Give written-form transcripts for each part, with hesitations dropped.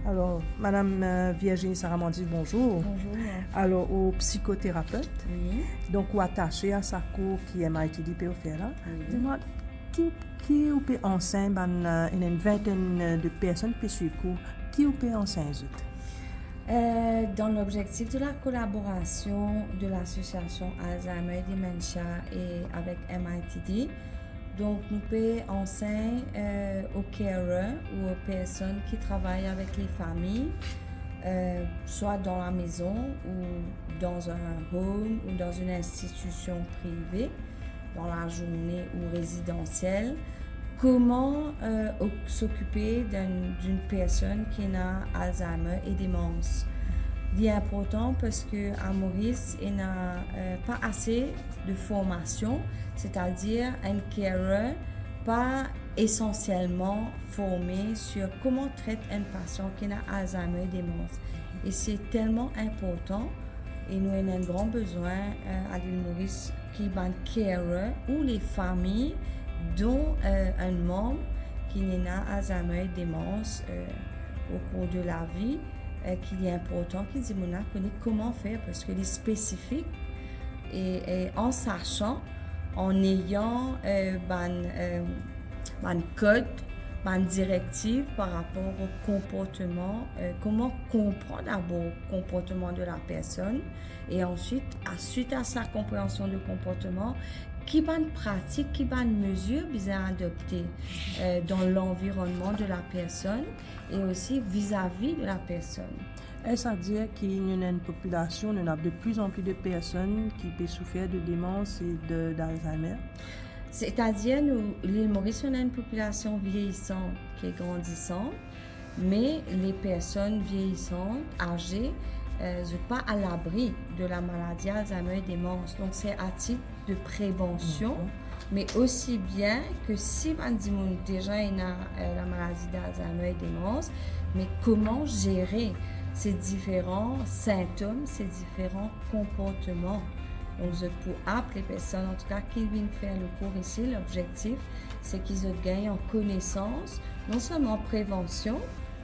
Alors, Madame Virginie Saramondi, bonjour. Bonjour. Alors, au psychothérapeute, Oui. donc, ou attaché à sa cour qui est MITD peut faire là. Oui. Dis-moi, qui ou peut enseigner une vingtaine de personnes qui suivent cours, qui ou peut enseigner? Dans l'objectif de la collaboration de l'association Alzheimer et Dementia et avec MITD, donc nous pouvons enseigner aux carers ou aux personnes qui travaillent avec les familles, soit dans la maison ou dans un home ou dans une institution privée, dans la journée ou résidentielle, comment s'occuper d'une personne qui a Alzheimer et démence. C'est important parce qu'à Maurice, il n'y a pas assez de formation, c'est-à-dire un carer pas essentiellement formé sur comment traiter un patient qui a Alzheimer et démence. Et c'est tellement important et nous avons un grand besoin à l'île Maurice qui est un carer ou les familles dont un membre qui a Alzheimer et démence au cours de la vie, qu'il est important qu'il dise comment faire parce qu'il est spécifique et en sachant, en ayant un code, une directive par rapport au comportement, comment comprendre d'abord le comportement de la personne et ensuite, suite à sa compréhension du comportement, qui va une pratique, qui va une mesure bien adopter dans l'environnement de la personne et aussi vis-à-vis de la personne. Est-ce à dire qu'il y a une population, il y a de plus en plus de personnes qui peuvent souffrir de démence et d'Alzheimer? C'est-à-dire, l'île Maurice, on a une population vieillissante qui est grandissante, mais les personnes vieillissantes, âgées, ne sont pas à l'abri de la maladie Alzheimer et démence. Donc, c'est à titre de prévention, mais aussi bien que si on dit déjà il a la maladie d'Alzheimer et démence, mais comment gérer ces différents symptômes, ces différents comportements. Donc, pour appeler les personnes, en tout cas, qui viennent faire le cours ici, l'objectif, c'est qu'ils gagnent en connaissance, non seulement en prévention,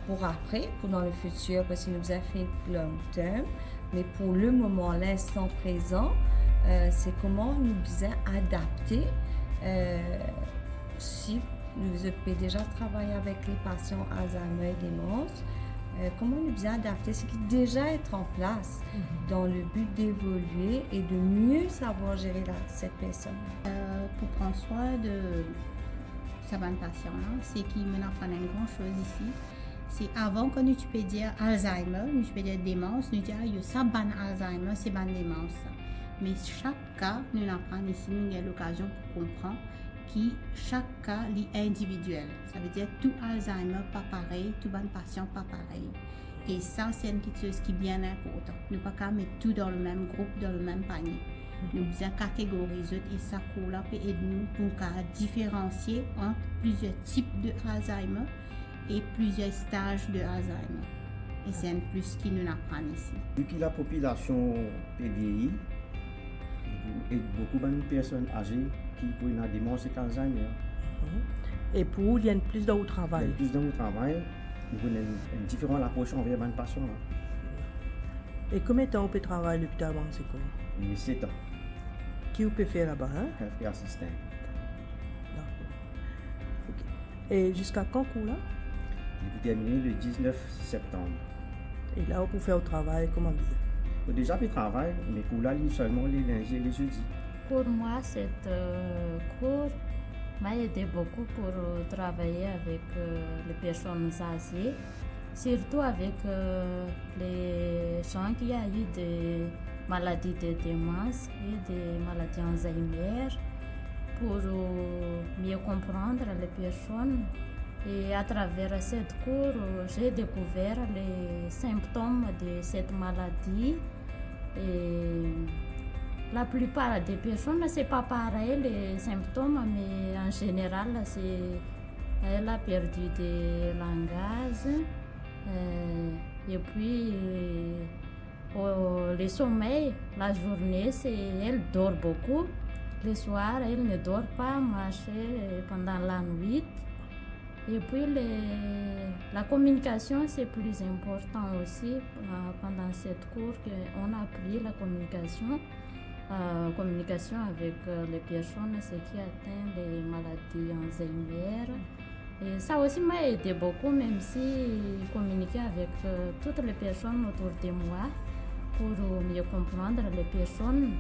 pour après, pour dans le futur, parce que nous avons fait long terme, mais pour le moment, l'instant présent, c'est comment nous devons adapter si nous avons déjà travaillé avec les patients Alzheimer et démence, comment nous devons adapter ce qui déjà est en place dans le but d'évoluer et de mieux savoir gérer cette personne. Pour prendre soin de sa bonne patient, c'est qui me apprend une grande chose ici. C'est avant que nous peux dire Alzheimer, nous peux dire démence, nous disons ça bonne Alzheimer, c'est bonne démence. Mais chaque cas, nous apprenons ici, nous avons l'occasion pour comprendre que chaque cas est individuel. Ça veut dire tout Alzheimer pas pareil, tout bon patient pas pareil. Et ça, c'est une chose qui est bien importante. Nous ne pouvons pas mettre tout dans le même groupe, dans le même panier. Nous devons catégoriser et ça peut aider nous pour différencier entre plusieurs types de Alzheimer et plusieurs stages de Alzheimer. Et c'est un plus qui nous apprend ici. Vu que la population est vieillie, et beaucoup de personnes âgées qui ont une démence et Alzheimer. Et pour il y a plus de travail. Il y a plus de travail, nous avons une différente approche envers les patients. Et combien de temps on peut travailler à l'hôpital avant de se connaître? Il y a 7 ans. Qui on peut faire là-bas? Healthcare assistant. Okay. Et jusqu'à quand cours là? Il peut terminer le 19 septembre. Et là, on peut faire au travail, comment dire? On a déjà fait travail, mais cours là, seulement les lundis et les jeudis. Pour moi, cette cours m'a aidé beaucoup pour travailler avec les personnes âgées, surtout avec les gens qui ont eu des maladies de démence et des maladies Alzheimer, pour mieux comprendre les personnes. Et à travers cette cours, j'ai découvert les symptômes de cette maladie. Et la plupart des personnes, c'est pas pareil les symptômes, mais en général, elle a perdu des langages. Et puis, le sommeil, la journée, elle dort beaucoup. Le soir, elle ne dort pas, marche pendant la nuit. Et puis la communication, c'est plus important aussi pendant cette cours qu'on a appris la communication. Communication avec les personnes qui atteignent les maladies Alzheimer. Et ça aussi m'a aidé beaucoup, même si communiquer avec toutes les personnes autour de moi pour mieux comprendre les personnes.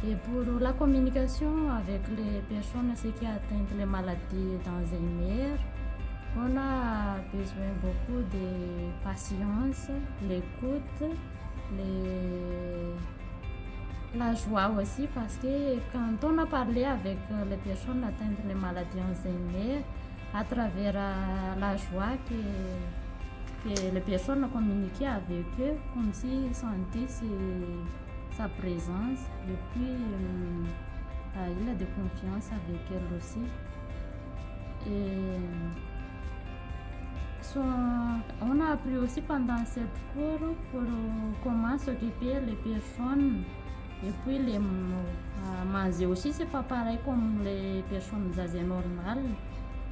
Et pour la communication avec les personnes qui atteignent les maladies d'Alzheimer, on a besoin beaucoup de patience, l'écoute, la joie aussi, parce que quand on a parlé avec les personnes atteintes les maladies Alzheimer, à travers la joie que les personnes communiquaient avec eux, comme s'ils sentaient sa présence, et puis il a de confiance avec elle aussi. Et on a appris aussi pendant cette cours pour comment s'occuper les personnes et puis les manger aussi, c'est pas pareil comme les personnes âgées normales.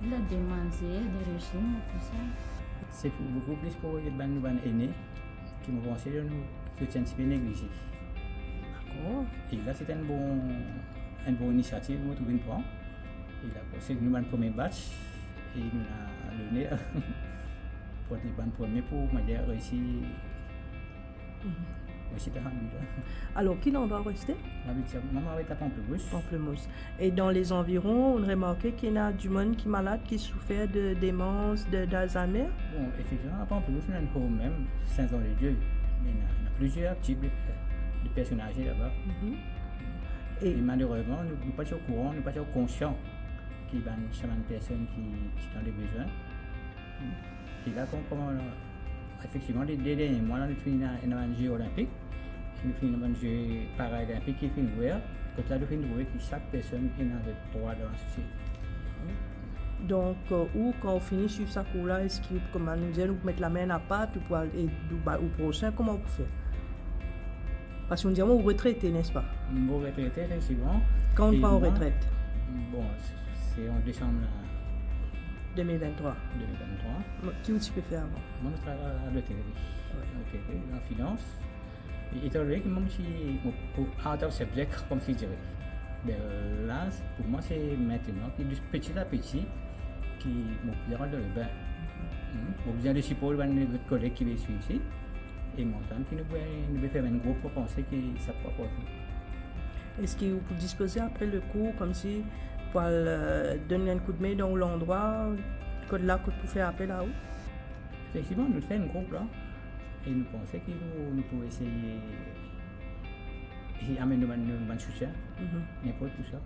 Il a de manger, des régimes, tout ça. C'est beaucoup plus pour les aînés qui m'ont pensé de nous chrétiens un peu négligés. D'accord. Et là, c'est une bonne initiative, nous trouvons une fois. Et là, c'est nous avons un premier batch et nous avons donné pour les bonnes premiers pour m'aider à réussir. Aussi, Alors, qui n'en doit rester? Maman est à Pamplemousse. Pamplemousse. Et dans les environs, on remarque qu'il y a du monde qui est malade, qui souffre de démence, d'Alzheimer. Bon, effectivement, à Pamplemousse, nous avons même Saint-Jean-de-Dieu. Mais il y a plusieurs types de personnes âgées là-bas. Et malheureusement, nous ne sommes pas au courant, nous ne sommes pas conscients qu'il y a une personne qui ont des besoins. Et là, effectivement, les derniers mois, nous avons fini dans un jeu olympique. Nous avons fini dans un jeu paralympique qui est fini ouvert. Quand là, nous avons trouvé que chaque personne est dans le droit dans la société. Donc, quand on finit sur ce cours-là, est-ce que, comme nous disons, nous mettre la main à la pâte pour aller au prochain, comment vous faites? Parce qu'on dit on retraité, n'est-ce pas? Bon, retraité, effectivement. Quand on va en retraite? Bon, c'est en décembre 2023. 2023. Qui tu peux faire avant? Moi, je travaille à l'hôtellerie, en finance. Et étant donné que moi, je suis out of subject, comme je dirais. Mais là, pour moi, c'est maintenant, petit à petit, qui me rendre le bain. J'ai besoin de support de notre collègue qui va suivre ici. Et mon temps qui nous peut faire un groupe pour penser que ça peut pas. Est-ce que vous pouvez disposer après le cours, comme si pour donner un coup de main dans l'endroit, que là, que vous faire appel à vous? Effectivement, nous faisons un groupe là. Et nous pensons que nous pouvons essayer d'amener un soutien, n'importe tout ça.